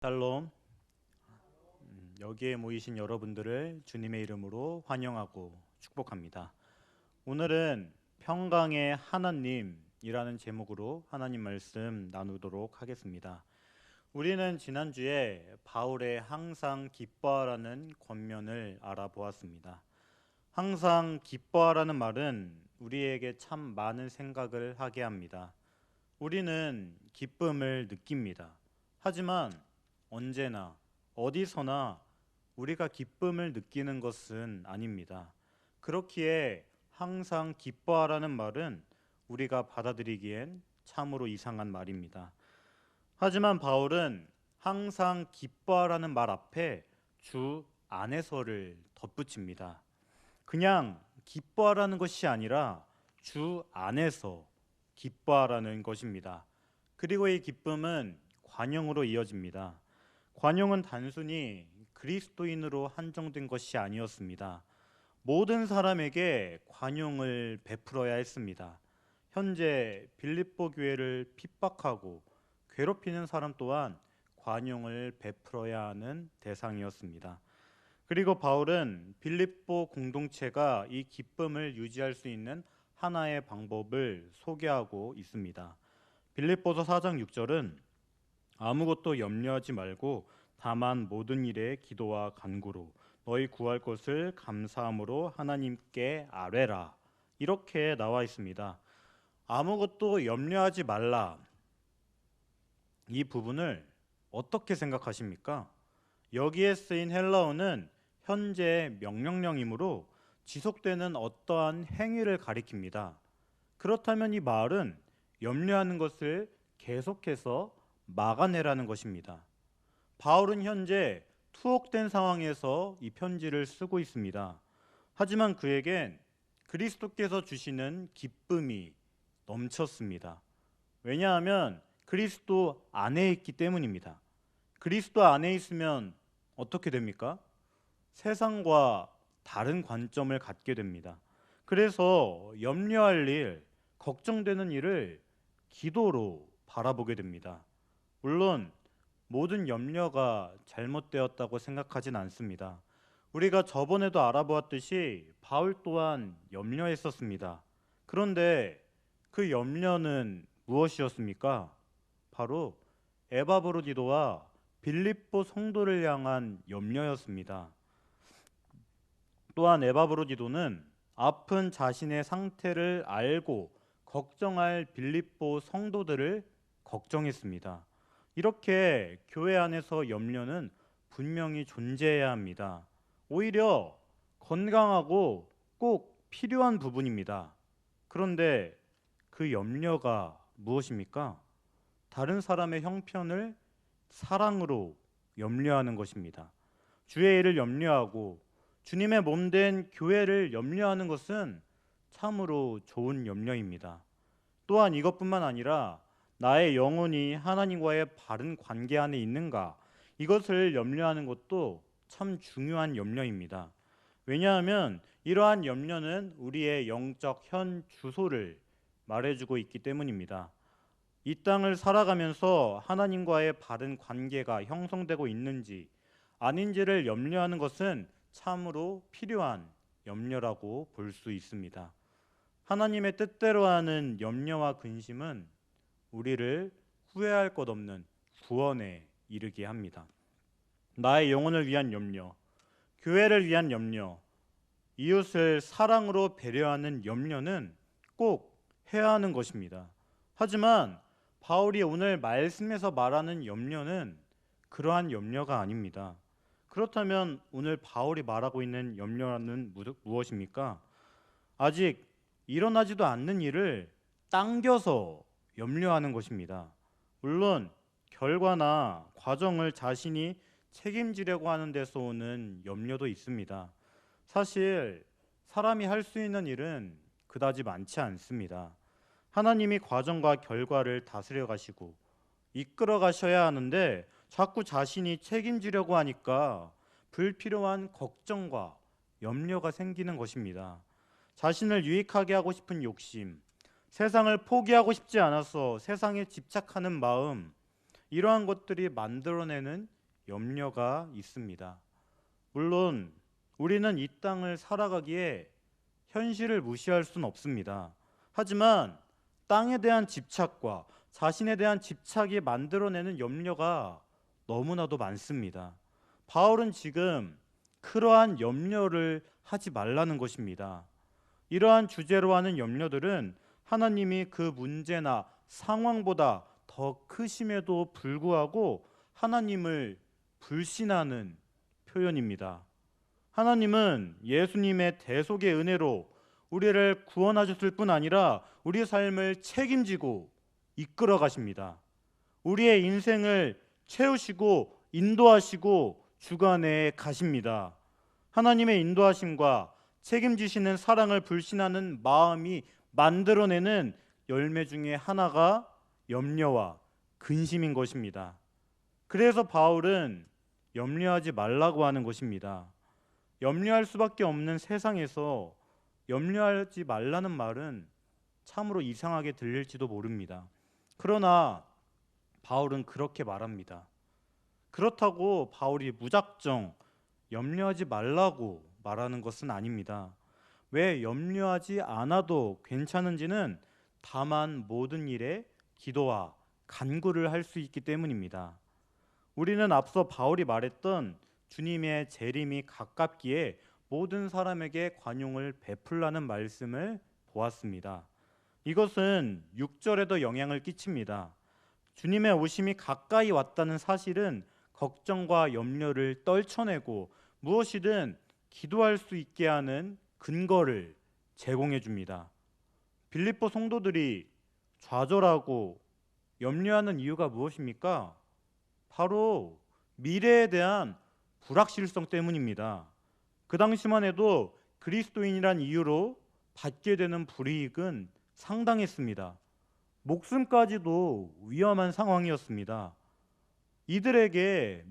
샬롬. 여기에 모이신 여러분들을 주님의 이름으로 환영하고 축복합니다. 오늘은 평강의 하나님이라는 제목으로 하나님 말씀 나누도록 하겠습니다. 우리는 지난주에 바울의 항상 기뻐하라는 권면을 알아보았습니다. 항상 기뻐하라는 말은 우리에게 참 많은 생각을 하게 합니다. 우리는 기쁨을 느낍니다. 하지만 언제나 어디서나 우리가 기쁨을 느끼는 것은 아닙니다. 그렇기에 항상 기뻐하라는 말은 우리가 받아들이기엔 참으로 이상한 말입니다. 하지만 바울은 항상 기뻐하라는 말 앞에 주 안에서를 덧붙입니다. 그냥 기뻐하라는 것이 아니라 주 안에서 기뻐하라는 것입니다. 그리고 이 기쁨은 관용으로 이어집니다. 관용은 단순히 그리스도인으로 한정된 것이 아니었습니다. 모든 사람에게 관용을 베풀어야 했습니다. 현재 빌립보 교회를 핍박하고 괴롭히는 사람 또한 관용을 베풀어야 하는 대상이었습니다. 그리고 바울은 빌립보 공동체가 이 기쁨을 유지할 수 있는 하나의 방법을 소개하고 있습니다. 빌립보서 4장 6절은 아무것도 염려하지 말고 다만 모든 일에 기도와 간구로 너희 구할 것을 감사함으로 하나님께 아뢰라, 이렇게 나와 있습니다. 아무것도 염려하지 말라, 이 부분을 어떻게 생각하십니까? 여기에 쓰인 헬라어는 현재 명령형이므로 지속되는 어떠한 행위를 가리킵니다. 그렇다면 이 말은 염려하는 것을 계속해서 막아내라는 것입니다. 바울은 현재 투옥된 상황에서 이 편지를 쓰고 있습니다. 하지만 그에겐 그리스도께서 주시는 기쁨이 넘쳤습니다. 왜냐하면 그리스도 안에 있기 때문입니다. 그리스도 안에 있으면 어떻게 됩니까? 세상과 다른 관점을 갖게 됩니다. 그래서 염려할 일, 걱정되는 일을 기도로 바라보게 됩니다. 물론 모든 염려가 잘못되었다고 생각하진 않습니다. 우리가 저번에도 알아보았듯이 바울 또한 염려했었습니다. 그런데 그 염려는 무엇이었습니까? 바로 에바브로디도와 빌립보 성도를 향한 염려였습니다. 또한 에바브로디도는 아픈 자신의 상태를 알고 걱정할 빌립보 성도들을 걱정했습니다. 이렇게 교회 안에서 염려는 분명히 존재해야 합니다. 오히려 건강하고 꼭 필요한 부분입니다. 그런데 그 염려가 무엇입니까? 다른 사람의 형편을 사랑으로 염려하는 것입니다. 주의 일을 염려하고 주님의 몸된 교회를 염려하는 것은 참으로 좋은 염려입니다. 또한 이것뿐만 아니라 나의 영혼이 하나님과의 바른 관계 안에 있는가, 이것을 염려하는 것도 참 중요한 염려입니다. 왜냐하면 이러한 염려는 우리의 영적 현 주소를 말해주고 있기 때문입니다. 이 땅을 살아가면서 하나님과의 바른 관계가 형성되고 있는지 아닌지를 염려하는 것은 참으로 필요한 염려라고 볼 수 있습니다. 하나님의 뜻대로 하는 염려와 근심은 우리를 후회할 것 없는 구원에 이르게 합니다. 나의 영혼을 위한 염려, 교회를 위한 염려, 이웃을 사랑으로 배려하는 염려는 꼭 해야 하는 것입니다. 하지만 바울이 오늘 말씀에서 말하는 염려는 그러한 염려가 아닙니다. 그렇다면 오늘 바울이 말하고 있는 염려는 무엇입니까? 아직 일어나지도 않는 일을 당겨서 염려하는 것입니다. 물론 결과나 과정을 자신이 책임지려고 하는 데서 오는 염려도 있습니다. 사실 사람이 할 수 있는 일은 그다지 많지 않습니다. 하나님이 과정과 결과를 다스려 가시고 이끌어 가셔야 하는데 자꾸 자신이 책임지려고 하니까 불필요한 걱정과 염려가 생기는 것입니다. 자신을 유익하게 하고 싶은 욕심, 세상을 포기하고 싶지 않아서 세상에 집착하는 마음, 이러한 것들이 만들어내는 염려가 있습니다. 물론 우리는 이 땅을 살아가기에 현실을 무시할 수는 없습니다. 하지만 땅에 대한 집착과 자신에 대한 집착이 만들어내는 염려가 너무나도 많습니다. 바울은 지금 그러한 염려를 하지 말라는 것입니다. 이러한 주제로 하는 염려들은 하나님이 그 문제나 상황보다 더 크심에도 불구하고 하나님을 불신하는 표현입니다. 하나님은 예수님의 대속의 은혜로 우리를 구원하셨을 뿐 아니라 우리의 삶을 책임지고 이끌어 가십니다. 우리의 인생을 채우시고 인도하시고 주관해 가십니다. 하나님의 인도하심과 책임지시는 사랑을 불신하는 마음이 만들어내는 열매 중에 하나가 염려와 근심인 것입니다. 그래서 바울은 염려하지 말라고 하는 것입니다. 염려할 수밖에 없는 세상에서 염려하지 말라는 말은 참으로 이상하게 들릴지도 모릅니다. 그러나 바울은 그렇게 말합니다. 그렇다고 바울이 무작정 염려하지 말라고 말하는 것은 아닙니다. 왜 염려하지 않아도 괜찮은지는 다만 모든 일에 기도와 간구를 할 수 있기 때문입니다. 우리는 앞서 바울이 말했던 주님의 재림이 가깝기에 모든 사람에게 관용을 베풀라는 말씀을 보았습니다. 이것은 6절에도 영향을 끼칩니다. 주님의 오심이 가까이 왔다는 사실은 걱정과 염려를 떨쳐내고 무엇이든 기도할 수 있게 하는 근거를 제공해 줍니다. 빌립보 성도들이 좌절하고 염려하는 이유가 무엇입니까? 바로 미래에 대한 불확실성 때문입니다. 그 당시만 해도 그리스도인이란 이유로 받게 되는 불이익은 상당했습니다. 목숨까지도 위험한 상황이었습니다. 이들에게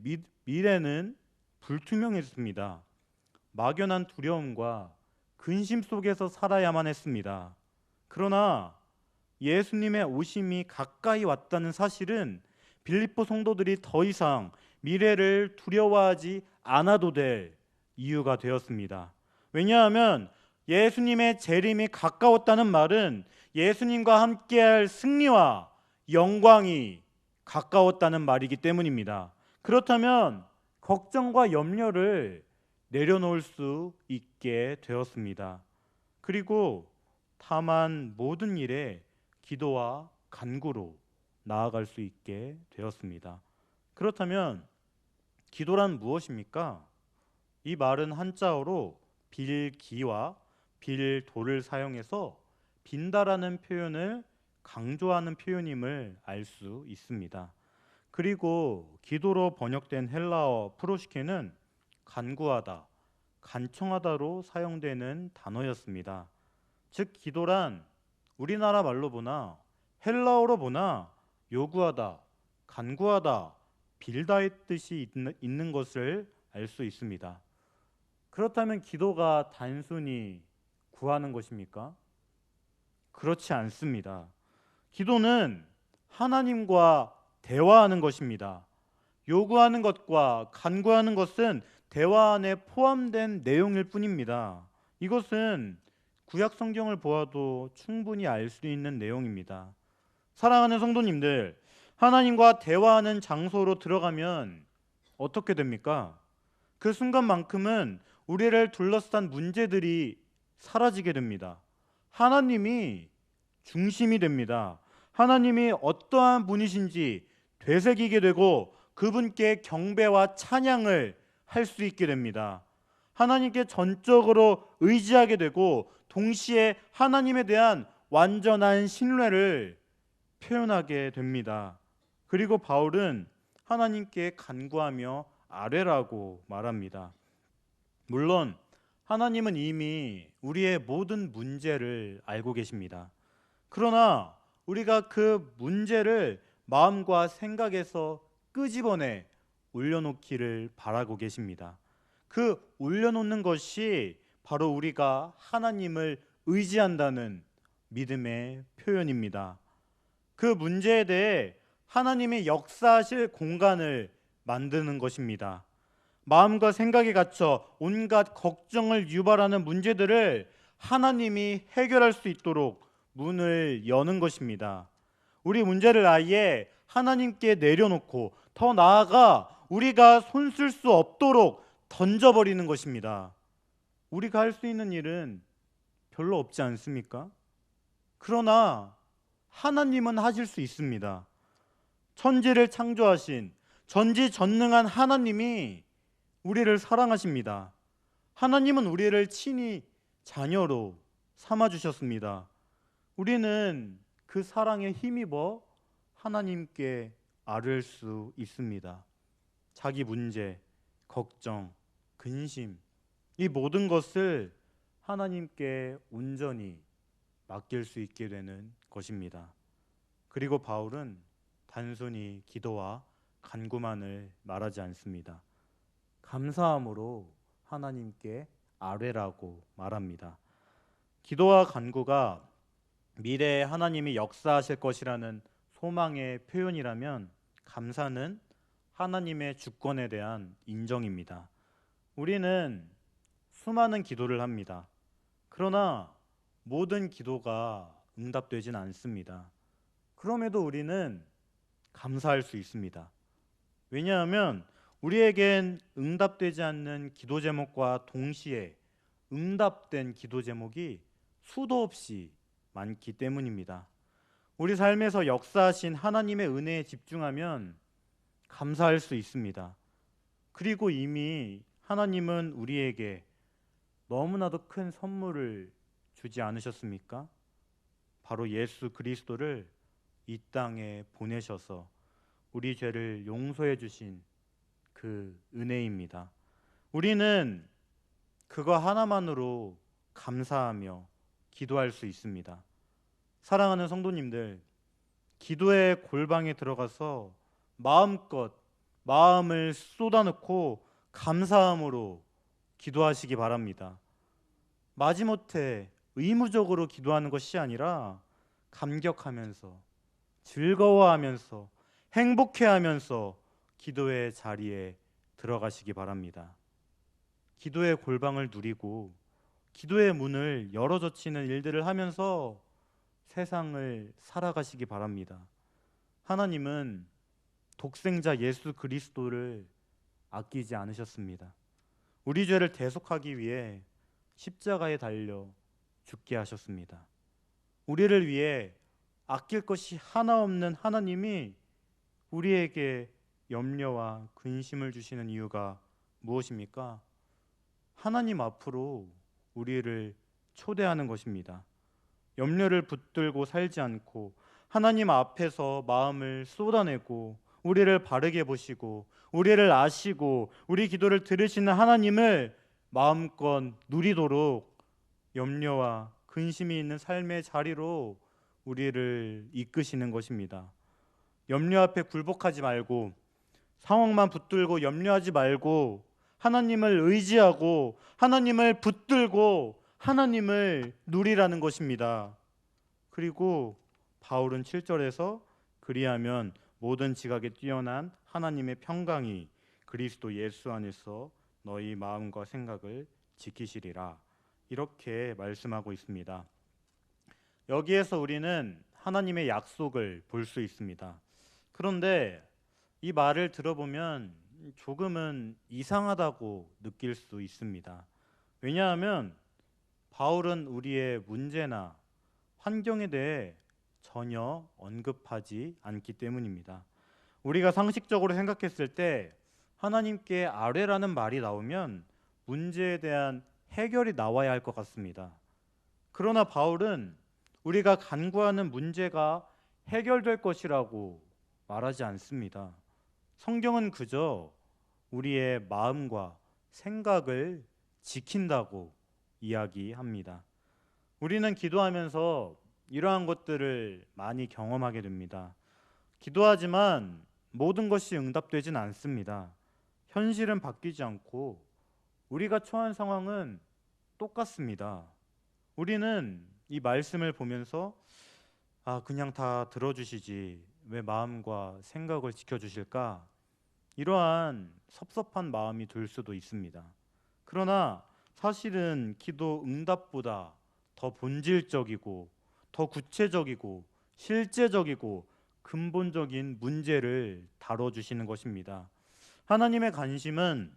미래는 불투명했습니다. 막연한 두려움과 근심 속에서 살아야만 했습니다. 그러나 예수님의 오심이 가까이 왔다는 사실은 빌립보 성도들이 더 이상 미래를 두려워하지 않아도 될 이유가 되었습니다. 왜냐하면 예수님의 재림이 가까웠다는 말은 예수님과 함께할 승리와 영광이 가까웠다는 말이기 때문입니다. 그렇다면 걱정과 염려를 내려놓을 수 있게 되었습니다. 그리고 다만 모든 일에 기도와 간구로 나아갈 수 있게 되었습니다. 그렇다면 기도란 무엇입니까? 이 말은 한자어로 빌기와 빌도를 사용해서 빈다라는 표현을 강조하는 표현임을 알 수 있습니다. 그리고 기도로 번역된 헬라어 프로시케는 간구하다, 간청하다로 사용되는 단어였습니다. 즉 기도란 우리나라 말로 보나 헬라어로 보나 요구하다, 간구하다, 빌다의 뜻이 있는 것을 알 수 있습니다. 그렇다면 기도가 단순히 구하는 것입니까? 그렇지 않습니다. 기도는 하나님과 대화하는 것입니다. 요구하는 것과 간구하는 것은 대화 안에 포함된 내용일 뿐입니다. 이것은 구약 성경을 보아도 충분히 알 수 있는 내용입니다. 사랑하는 성도님들, 하나님과 대화하는 장소로 들어가면 어떻게 됩니까? 그 순간만큼은 우리를 둘러싼 문제들이 사라지게 됩니다. 하나님이 중심이 됩니다. 하나님이 어떠한 분이신지 되새기게 되고 그분께 경배와 찬양을 할 수 있게 됩니다. 하나님께 전적으로 의지하게 되고 동시에 하나님에 대한 완전한 신뢰를 표현하게 됩니다. 그리고 바울은 하나님께 간구하며 아뢰라고 말합니다. 물론 하나님은 이미 우리의 모든 문제를 알고 계십니다. 그러나 우리가 그 문제를 마음과 생각에서 끄집어내 올려놓기를 바라고 계십니다. 그 올려놓는 것이 바로 우리가 하나님을 의지한다는 믿음의 표현입니다. 그 문제에 대해 하나님이 역사하실 공간을 만드는 것입니다. 마음과 생각에 갇혀 온갖 걱정을 유발하는 문제들을 하나님이 해결할 수 있도록 문을 여는 것입니다. 우리 문제를 아예 하나님께 내려놓고 더 나아가 우리가 손 쓸 수 없도록 던져버리는 것입니다. 우리가 할 수 있는 일은 별로 없지 않습니까? 그러나 하나님은 하실 수 있습니다. 천지를 창조하신 전지전능한 하나님이 우리를 사랑하십니다. 하나님은 우리를 친히 자녀로 삼아주셨습니다. 우리는 그 사랑에 힘입어 하나님께 아뢰 수 있습니다. 자기 문제, 걱정, 근심, 이 모든 것을 하나님께 온전히 맡길 수 있게 되는 것입니다. 그리고 바울은 단순히 기도와 간구만을 말하지 않습니다. 감사함으로 하나님께 아뢰라고 말합니다. 기도와 간구가 미래에 하나님이 역사하실 것이라는 소망의 표현이라면, 감사는 하나님의 주권에 대한 인정입니다. 우리는 수많은 기도를 합니다. 그러나 모든 기도가 응답되진 않습니다. 그럼에도 우리는 감사할 수 있습니다. 왜냐하면 우리에겐 응답되지 않는 기도 제목과 동시에 응답된 기도 제목이 수도 없이 많기 때문입니다. 우리 삶에서 역사하신 하나님의 은혜에 집중하면 감사할 수 있습니다. 그리고 이미 하나님은 우리에게 너무나도 큰 선물을 주지 않으셨습니까? 바로 예수 그리스도를 이 땅에 보내셔서 우리 죄를 용서해 주신 그 은혜입니다. 우리는 그거 하나만으로 감사하며 기도할 수 있습니다. 사랑하는 성도님들, 기도의 골방에 들어가서 마음껏 마음을 쏟아넣고 감사함으로 기도하시기 바랍니다. 마지못해 의무적으로 기도하는 것이 아니라 감격하면서, 즐거워하면서, 행복해하면서 기도의 자리에 들어가시기 바랍니다. 기도의 골방을 누리고 기도의 문을 열어젖히는 일들을 하면서 세상을 살아가시기 바랍니다. 하나님은 독생자 예수 그리스도를 아끼지 않으셨습니다. 우리 죄를 대속하기 위해 십자가에 달려 죽게 하셨습니다. 우리를 위해 아낄 것이 하나 없는 하나님이 우리에게 염려와 근심을 주시는 이유가 무엇입니까? 하나님 앞으로 우리를 초대하는 것입니다. 염려를 붙들고 살지 않고 하나님 앞에서 마음을 쏟아내고 우리를 바르게 보시고 우리를 아시고 우리 기도를 들으시는 하나님을 마음껏 누리도록 염려와 근심이 있는 삶의 자리로 우리를 이끄시는 것입니다. 염려 앞에 굴복하지 말고, 상황만 붙들고 염려하지 말고 하나님을 의지하고 하나님을 붙들고 하나님을 누리라는 것입니다. 그리고 바울은 7절에서 그리하면 모든 지각에 뛰어난 하나님의 평강이 그리스도 예수 안에서 너희 마음과 생각을 지키시리라, 이렇게 말씀하고 있습니다. 여기에서 우리는 하나님의 약속을 볼 수 있습니다. 그런데 이 말을 들어보면 조금은 이상하다고 느낄 수 있습니다. 왜냐하면 바울은 우리의 문제나 환경에 대해 전혀 언급하지 않기 때문입니다. 우리가 상식적으로 생각했을 때 하나님께 아뢰라는 말이 나오면 문제에 대한 해결이 나와야 할 것 같습니다. 그러나 바울은 우리가 간구하는 문제가 해결될 것이라고 말하지 않습니다. 성경은 그저 우리의 마음과 생각을 지킨다고 이야기합니다. 우리는 기도하면서 이러한 것들을 많이 경험하게 됩니다. 기도하지만 모든 것이 응답되진 않습니다. 현실은 바뀌지 않고 우리가 처한 상황은 똑같습니다. 우리는 이 말씀을 보면서 그냥 다 들어주시지, 왜 마음과 생각을 지켜주실까? 이러한 섭섭한 마음이 들 수도 있습니다. 그러나 사실은 기도 응답보다 더 본질적이고 더 구체적이고 실제적이고 근본적인 문제를 다뤄주시는 것입니다. 하나님의 관심은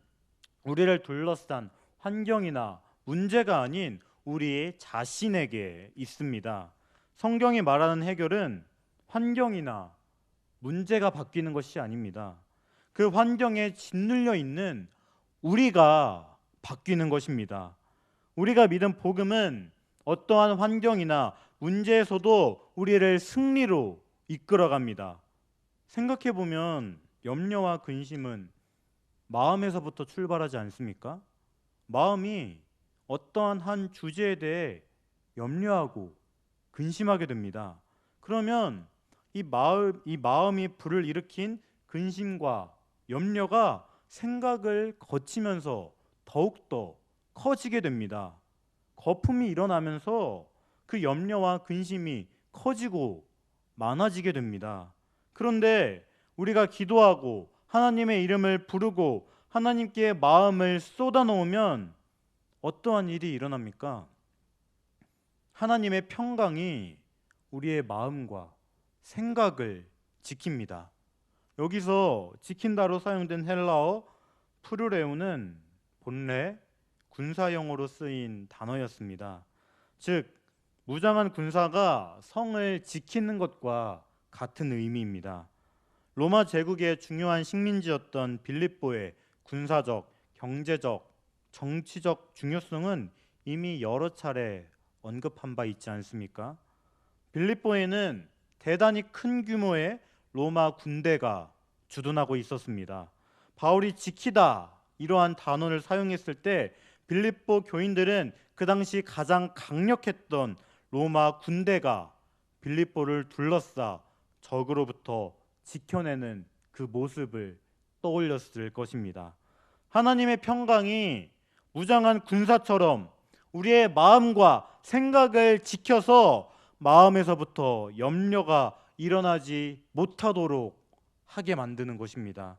우리를 둘러싼 환경이나 문제가 아닌 우리 자신에게 있습니다. 성경이 말하는 해결은 환경이나 문제가 바뀌는 것이 아닙니다. 그 환경에 짓눌려 있는 우리가 바뀌는 것입니다. 우리가 믿은 복음은 어떠한 환경이나 문제에서도 우리를 승리로 이끌어갑니다. 생각해 보면 염려와 근심은 마음에서부터 출발하지 않습니까? 마음이 어떠한 한 주제에 대해 염려하고 근심하게 됩니다. 그러면 이 마음이 불을 일으킨 근심과 염려가 생각을 거치면서 더욱더 커지게 됩니다. 거품이 일어나면서 그 염려와 근심이 커지고 많아지게 됩니다. 그런데 우리가 기도하고 하나님의 이름을 부르고 하나님께 마음을 쏟아놓으면 어떠한 일이 일어납니까? 하나님의 평강이 우리의 마음과 생각을 지킵니다. 여기서 지킨다로 사용된 헬라어 프루레우는 본래 군사용어로 쓰인 단어였습니다. 즉 무장한 군사가 성을 지키는 것과 같은 의미입니다. 로마 제국의 중요한 식민지였던 빌립보의 군사적, 경제적, 정치적 중요성은 이미 여러 차례 언급한 바 있지 않습니까? 빌립보에는 대단히 큰 규모의 로마 군대가 주둔하고 있었습니다. 바울이 지키다 이러한 단어를 사용했을 때 빌립보 교인들은 그 당시 가장 강력했던 로마 군대가 빌립보를 둘러싸 적으로부터 지켜내는 그 모습을 떠올렸을 것입니다. 하나님의 평강이 무장한 군사처럼 우리의 마음과 생각을 지켜서 마음에서부터 염려가 일어나지 못하도록 하게 만드는 것입니다.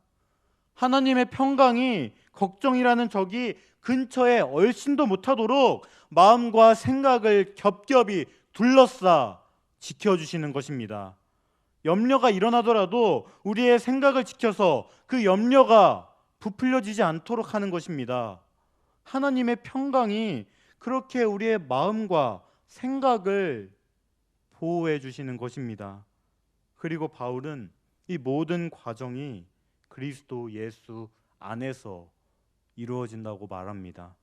하나님의 평강이 걱정이라는 적이 근처에 얼씬도 못하도록 마음과 생각을 겹겹이 둘러싸 지켜주시는 것입니다. 염려가 일어나더라도 우리의 생각을 지켜서 그 염려가 부풀려지지 않도록 하는 것입니다. 하나님의 평강이 그렇게 우리의 마음과 생각을 보호해 주시는 것입니다. 그리고 바울은 이 모든 과정이 그리스도 예수 안에서 이루어진다고 말합니다.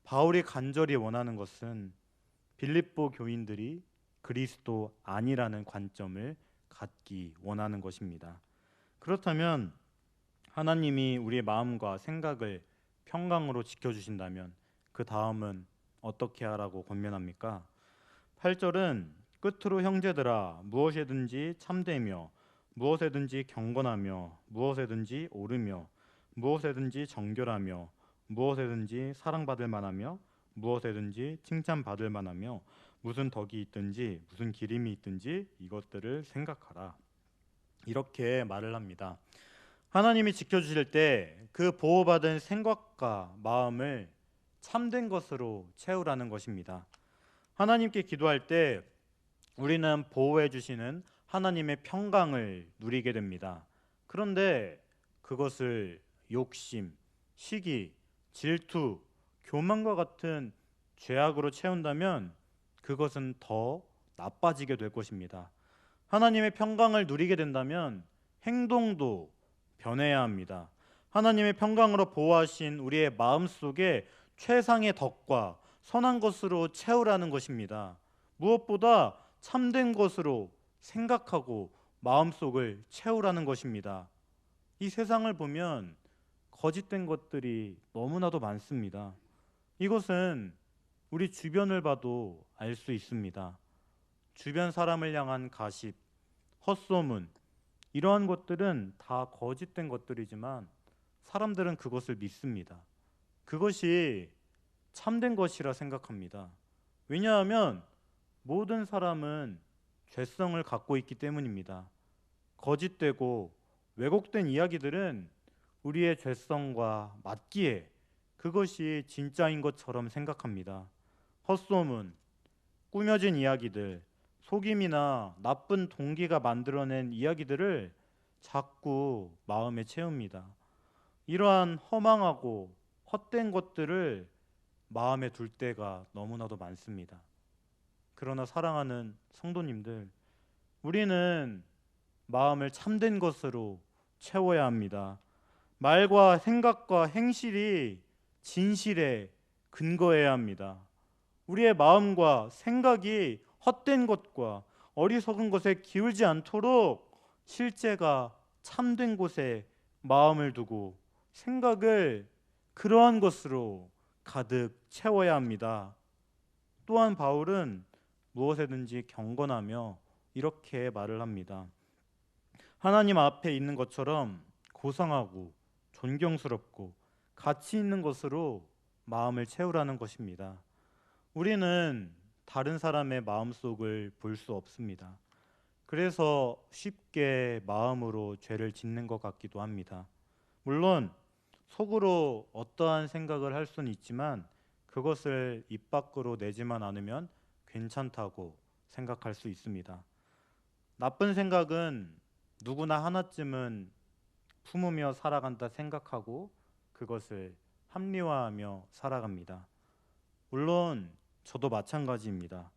바울이 간절히 원하는 것은 빌립보 교인들이 그리스도 아니라는 관점을 갖기 원하는 것입니다. 그렇다면 하나님이 우리의 마음과 생각을 평강으로 지켜주신다면 그 다음은 어떻게 하라고 권면합니까? 8절은 끝으로 형제들아 무엇이든지 참되며 무엇에든지 경건하며 무엇에든지 옳으며 무엇에든지 정결하며 무엇에든지 사랑받을 만하며 무엇에든지 칭찬받을 만하며 무슨 덕이 있든지 무슨 기림이 있든지 이것들을 생각하라. 이렇게 말을 합니다. 하나님이 지켜주실 때 그 보호받은 생각과 마음을 참된 것으로 채우라는 것입니다. 하나님께 기도할 때 우리는 보호해 주시는 하나님의 평강을 누리게 됩니다. 그런데 그것을 욕심, 시기, 질투, 교만과 같은 죄악으로 채운다면 그것은 더 나빠지게 될 것입니다. 하나님의 평강을 누리게 된다면 행동도 변해야 합니다. 하나님의 평강으로 보호하신 우리의 마음속에 최상의 덕과 선한 것으로 채우라는 것입니다. 무엇보다 참된 것으로 생각하고 마음속을 채우라는 것입니다. 이 세상을 보면 거짓된 것들이 너무나도 많습니다. 이것은 우리 주변을 봐도 알 수 있습니다. 주변 사람을 향한 가십, 헛소문, 이러한 것들은 다 거짓된 것들이지만 사람들은 그것을 믿습니다. 그것이 참된 것이라 생각합니다. 왜냐하면 모든 사람은 죄성을 갖고 있기 때문입니다. 거짓되고 왜곡된 이야기들은 우리의 죄성과 맞기에 그것이 진짜인 것처럼 생각합니다. 헛소문, 꾸며진 이야기들, 속임이나 나쁜 동기가 만들어낸 이야기들을 자꾸 마음에 채웁니다. 이러한 허망하고 헛된 것들을 마음에 둘 때가 너무나도 많습니다. 그러나 사랑하는 성도님들, 우리는 마음을 참된 것으로 채워야 합니다. 말과 생각과 행실이 진실에 근거해야 합니다. 우리의 마음과 생각이 헛된 것과 어리석은 것에 기울지 않도록 실제가 참된 곳에 마음을 두고 생각을 그러한 것으로 가득 채워야 합니다. 또한 바울은 무엇에든지 경건하며 이렇게 말을 합니다. 하나님 앞에 있는 것처럼 고상하고 존경스럽고 가치 있는 것으로 마음을 채우라는 것입니다. 우리는 다른 사람의 마음속을 볼 수 없습니다. 그래서 쉽게 마음으로 죄를 짓는 것 같기도 합니다. 물론 속으로 어떠한 생각을 할 수는 있지만 그것을 입 밖으로 내지만 않으면 괜찮다고 생각할 수 있습니다. 나쁜 생각은 누구나 하나쯤은 품으며 살아간다 생각하고 그것을 합리화하며 살아갑니다. 물론 저도 마찬가지입니다.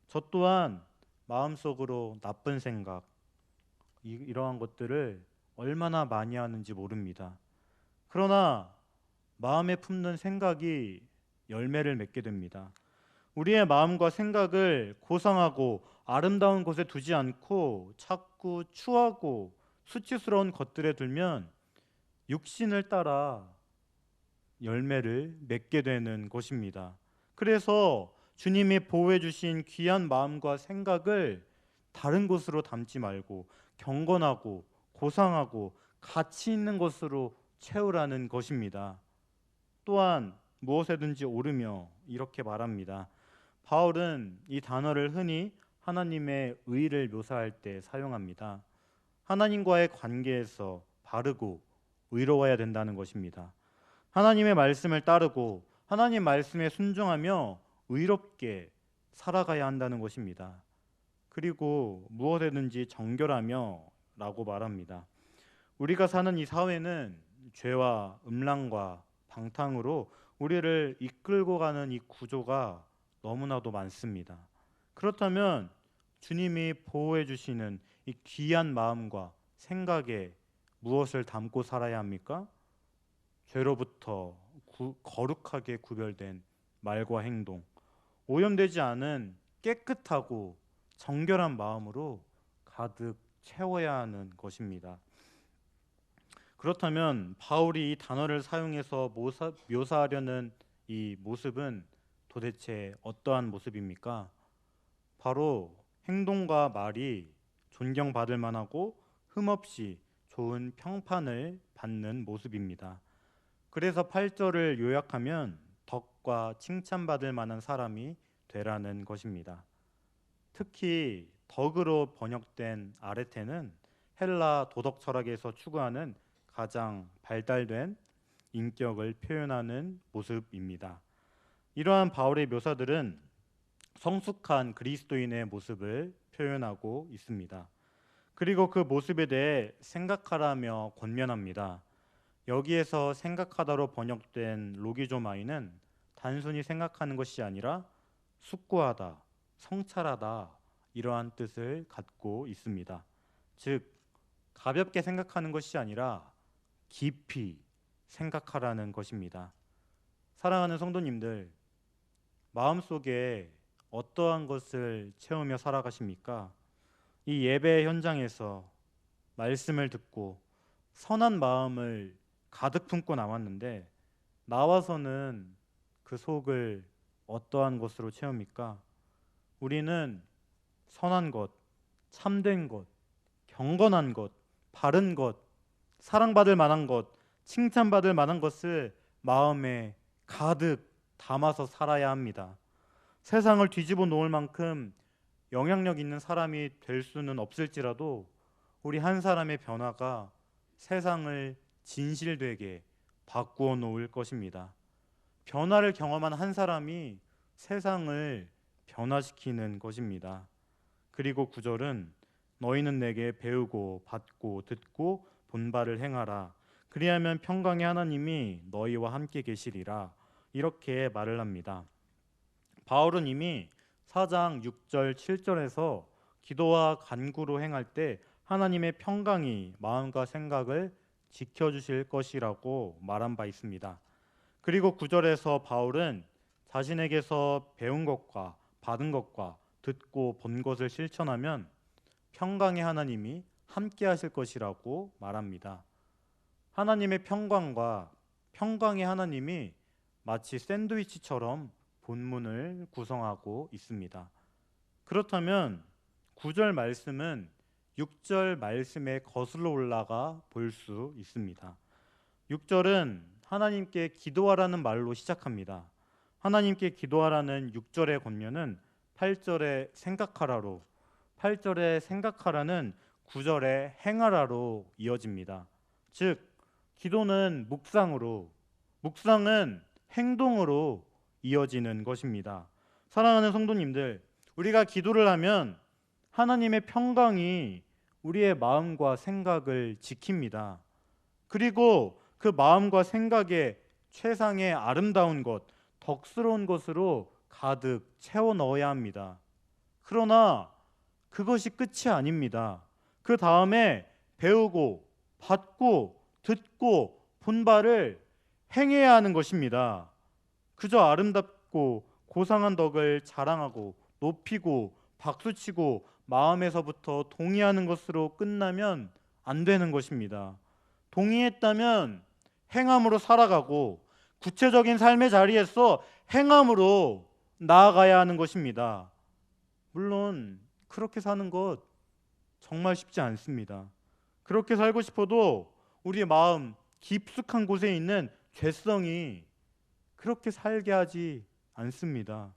저 또한 마음속으로 나쁜 생각, 이러한 것들을 얼마나 많이 하는지 모릅니다. 그러나 마음에 품는 생각이 열매를 맺게 됩니다. 우리의 마음과 생각을 고상하고 아름다운 곳에 두지 않고 자꾸 추하고 수치스러운 것들에 들면 육신을 따라 열매를 맺게 되는 것입니다. 그래서 주님이 보호해 주신 귀한 마음과 생각을 다른 곳으로 담지 말고 경건하고 고상하고 가치 있는 것으로 채우라는 것입니다. 또한 무엇에든지 오르며 이렇게 말합니다. 바울은 이 단어를 흔히 하나님의 의를 묘사할 때 사용합니다. 하나님과의 관계에서 바르고 의로워야 된다는 것입니다. 하나님의 말씀을 따르고 하나님 말씀에 순종하며 의롭게 살아가야 한다는 것입니다. 그리고 무엇에든지 정결하며 라고 말합니다. 우리가 사는 이 사회는 죄와 음란과 방탕으로 우리를 이끌고 가는 이 구조가 너무나도 많습니다. 그렇다면 주님이 보호해 주시는 이 귀한 마음과 생각에 무엇을 담고 살아야 합니까? 죄로부터 거룩하게 구별된 말과 행동, 오염되지 않은 깨끗하고 정결한 마음으로 가득 채워야 하는 것입니다. 그렇다면 바울이 이 단어를 사용해서 묘사하려는 이 모습은 도대체 어떠한 모습입니까? 바로 행동과 말이 존경받을 만하고 흠없이 좋은 평판을 받는 모습입니다. 그래서 8절을 요약하면 덕과 칭찬받을 만한 사람이 되라는 것입니다. 특히 덕으로 번역된 아레테는 헬라 도덕 철학에서 추구하는 가장 발달된 인격을 표현하는 모습입니다. 이러한 바울의 묘사들은 성숙한 그리스도인의 모습을 표현하고 있습니다. 그리고 그 모습에 대해 생각하라며 권면합니다. 여기에서 생각하다로 번역된 로기조마이는 단순히 생각하는 것이 아니라 숙고하다, 성찰하다 이러한 뜻을 갖고 있습니다. 즉 가볍게 생각하는 것이 아니라 깊이 생각하라는 것입니다. 사랑하는 성도님들, 마음속에 어떠한 것을 채우며 살아가십니까? 이 예배 현장에서 말씀을 듣고 선한 마음을 가득 품고 나왔는데 나와서는 그 속을 어떠한 것으로 채웁니까? 우리는 선한 것, 참된 것, 경건한 것, 바른 것, 사랑받을 만한 것, 칭찬받을 만한 것을 마음에 가득 담아서 살아야 합니다. 세상을 뒤집어 놓을 만큼 영향력 있는 사람이 될 수는 없을지라도 우리 한 사람의 변화가 세상을 진실되게 바꾸어 놓을 것입니다. 변화를 경험한 한 사람이 세상을 변화시키는 것입니다. 그리고 9절은 너희는 내게 배우고 받고 듣고 본 바를 행하라. 그리하면 평강의 하나님이 너희와 함께 계시리라. 이렇게 말을 합니다. 바울은 이미 4장 6절 7절에서 기도와 간구로 행할 때 하나님의 평강이 마음과 생각을 지켜주실 것이라고 말한 바 있습니다. 그리고 9절에서 바울은 자신에게서 배운 것과 받은 것과 듣고 본 것을 실천하면 평강의 하나님이 함께 하실 것이라고 말합니다. 하나님의 평강과 평강의 하나님이 마치 샌드위치처럼 본문을 구성하고 있습니다. 그렇다면 9절 말씀은 6절 말씀에 거슬러 올라가 볼 수 있습니다. 6절은 하나님께 기도하라는 말로 시작합니다. 하나님께 기도하라는 6절의 권면은 8절에 생각하라로, 8절에 생각하라는 9절에 행하라로 이어집니다. 즉 기도는 묵상으로, 묵상은 행동으로 이어지는 것입니다. 사랑하는 성도님들, 우리가 기도를 하면 하나님의 평강이 우리의 마음과 생각을 지킵니다. 그리고 그 마음과 생각에 최상의 아름다운 것, 덕스러운 것으로 가득 채워 넣어야 합니다. 그러나 그것이 끝이 아닙니다. 그 다음에 배우고 받고 듣고 본 바를 행해야 하는 것입니다. 그저 아름답고 고상한 덕을 자랑하고 높이고 박수치고 마음에서부터 동의하는 것으로 끝나면 안 되는 것입니다. 동의했다면 행함으로 살아가고 구체적인 삶의 자리에서 행함으로 나아가야 하는 것입니다. 물론 그렇게 사는 것 정말 쉽지 않습니다. 그렇게 살고 싶어도 우리의 마음 깊숙한 곳에 있는 죄성이 그렇게 살게 하지 않습니다.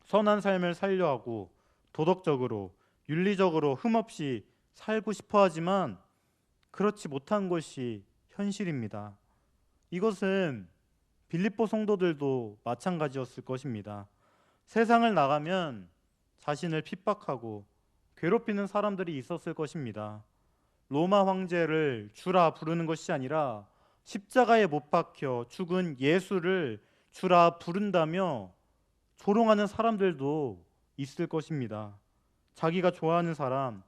선한 삶을 살려 하고 도덕적으로 윤리적으로 흠없이 살고 싶어 하지만 그렇지 못한 것이 현실입니다. 이것은 빌립보 성도들도 마찬가지였을 것입니다. 세상을 나가면 자신을 핍박하고 괴롭히는 사람들이 있었을 것입니다. 로마 황제를 주라 부르는 것이 아니라 십자가에 못 박혀 죽은 예수를 주라 부른다며 조롱하는 사람들도 있을 것입니다. 자기가 좋아하는 사람,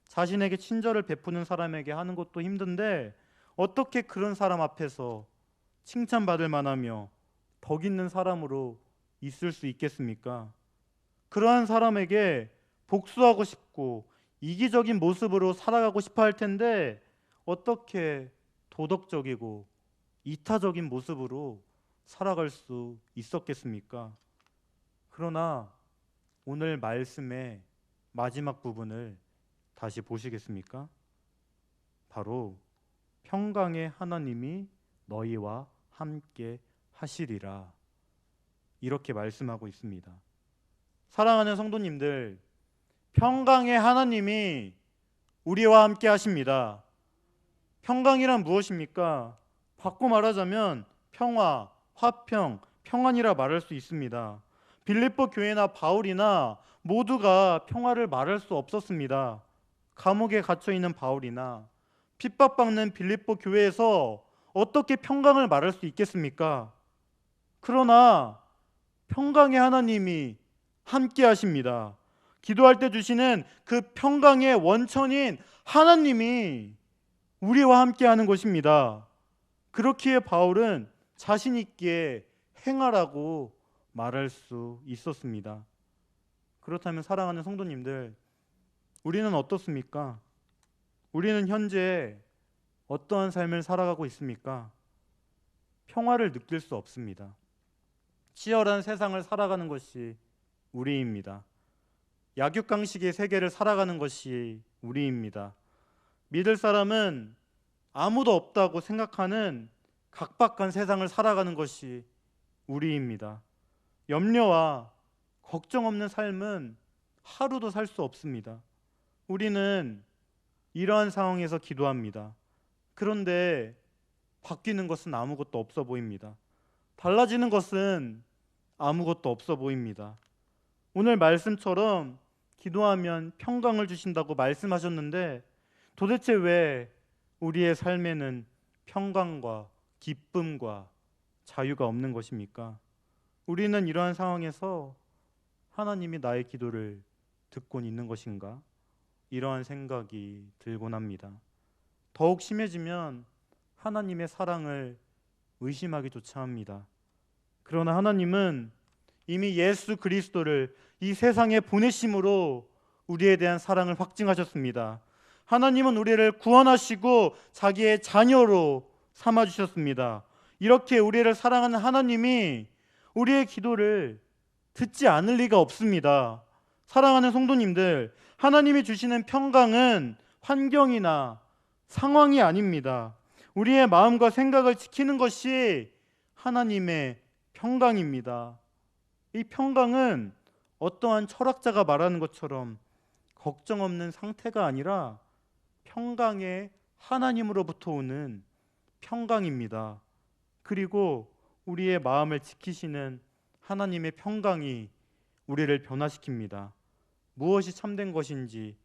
자신에게 친절을 베푸는 사람에게 하는 것도 힘든데 어떻게 그런 사람 앞에서 칭찬받을 만하며 덕 있는 사람으로 있을 수 있겠습니까? 그러한 사람에게 복수하고 싶고 이기적인 모습으로 살아가고 싶어 할 텐데 어떻게 도덕적이고 이타적인 모습으로 살아갈 수 있었겠습니까? 그러나 오늘 말씀의 마지막 부분을 다시 보시겠습니까? 바로 평강의 하나님이 너희와 함께 하시리라, 이렇게 말씀하고 있습니다. 사랑하는 성도님들, 평강의 하나님이 우리와 함께 하십니다. 평강이란 무엇입니까? 바꿔 말하자면 평화, 화평, 평안이라 말할 수 있습니다. 빌립보 교회나 바울이나 모두가 평화를 말할 수 없었습니다. 감옥에 갇혀 있는 바울이나 핍박받는 빌립보 교회에서 어떻게 평강을 말할 수 있겠습니까? 그러나 평강의 하나님이 함께 하십니다. 기도할 때 주시는 그 평강의 원천인 하나님이 우리와 함께 하는 것입니다. 그렇기에 바울은 자신 있게 행하라고 말할 수 있었습니다. 그렇다면 사랑하는 성도님들, 우리는 어떻습니까? 우리는 현재 어떠한 삶을 살아가고 있습니까? 평화를 느낄 수 없습니다. 치열한 세상을 살아가는 것이 우리입니다. 약육강식의 세계를 살아가는 것이 우리입니다. 믿을 사람은 아무도 없다고 생각하는 각박한 세상을 살아가는 것이 우리입니다. 염려와 걱정 없는 삶은 하루도 살 수 없습니다. 우리는 이러한 상황에서 기도합니다. 그런데 바뀌는 것은 아무것도 없어 보입니다. 달라지는 것은 아무것도 없어 보입니다. 오늘 말씀처럼 기도하면 평강을 주신다고 말씀하셨는데 도대체 왜 우리의 삶에는 평강과 기쁨과 자유가 없는 것입니까? 우리는 이러한 상황에서 하나님이 나의 기도를 듣곤 있는 것인가? 이러한 생각이 들곤 합니다. 더욱 심해지면 하나님의 사랑을 의심하기조차 합니다. 그러나 하나님은 이미 예수 그리스도를 이 세상에 보내심으로 우리에 대한 사랑을 확증하셨습니다. 하나님은 우리를 구원하시고 자기의 자녀로 삼아주셨습니다. 이렇게 우리를 사랑하는 하나님이 우리의 기도를 듣지 않을 리가 없습니다. 사랑하는 성도님들, 하나님이 주시는 평강은 환경이나 상황이 아닙니다. 우리의 마음과 생각을 지키는 것이 하나님의 평강입니다. 이 평강은 어떠한 철학자가 말하는 것처럼 걱정 없는 상태가 아니라 평강의 하나님으로부터 오는 평강입니다. 그리고 우리의 마음을 지키시는 하나님의 평강이 우리를 변화시킵니다. 무엇이 참된 것인지,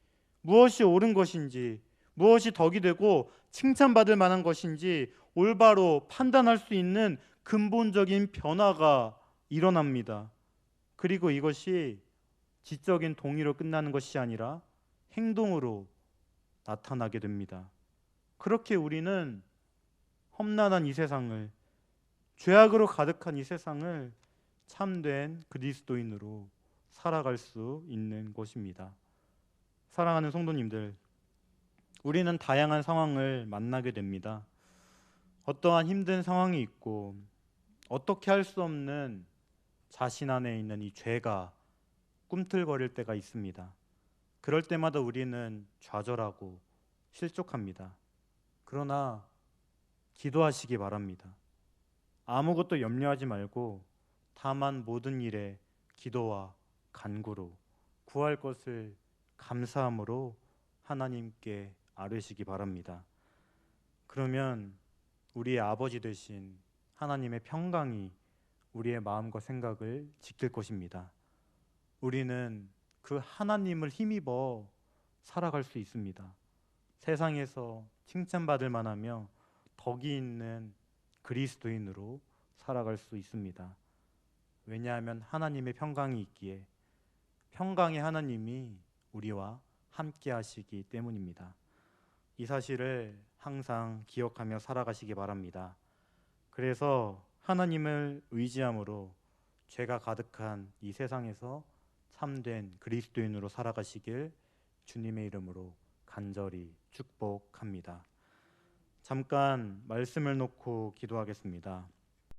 무엇이 옳은 것인지, 무엇이 덕이 되고 칭찬받을 만한 것인지 올바로 판단할 수 있는 근본적인 변화가 일어납니다. 그리고 이것이 지적인 동의로 끝나는 것이 아니라 행동으로 나타나게 됩니다. 그렇게 우리는 험난한 이 세상을, 죄악으로 가득한 이 세상을 참된 그리스도인으로 살아갈 수 있는 것입니다. 사랑하는 성도님들, 우리는 다양한 상황을 만나게 됩니다. 어떠한 힘든 상황이 있고 어떻게 할 수 없는 자신 안에 있는 이 죄가 꿈틀거릴 때가 있습니다. 그럴 때마다 우리는 좌절하고 실족합니다. 그러나 기도하시기 바랍니다. 아무것도 염려하지 말고 다만 모든 일에 기도와 간구로 구할 것을 감사함으로 하나님께 아뢰시기 바랍니다. 그러면 우리의 아버지 되신 하나님의 평강이 우리의 마음과 생각을 지킬 것입니다. 우리는 그 하나님을 힘입어 살아갈 수 있습니다. 세상에서 칭찬받을 만하며 덕이 있는 그리스도인으로 살아갈 수 있습니다. 왜냐하면 하나님의 평강이 있기에, 평강의 하나님이 우리와 함께 하시기 때문입니다. 이 사실을 항상 기억하며 살아가시기 바랍니다. 그래서 하나님을 의지함으로 죄가 가득한 이 세상에서 참된 그리스도인으로 살아가시길 주님의 이름으로 간절히 축복합니다. 잠깐 말씀을 놓고 기도하겠습니다.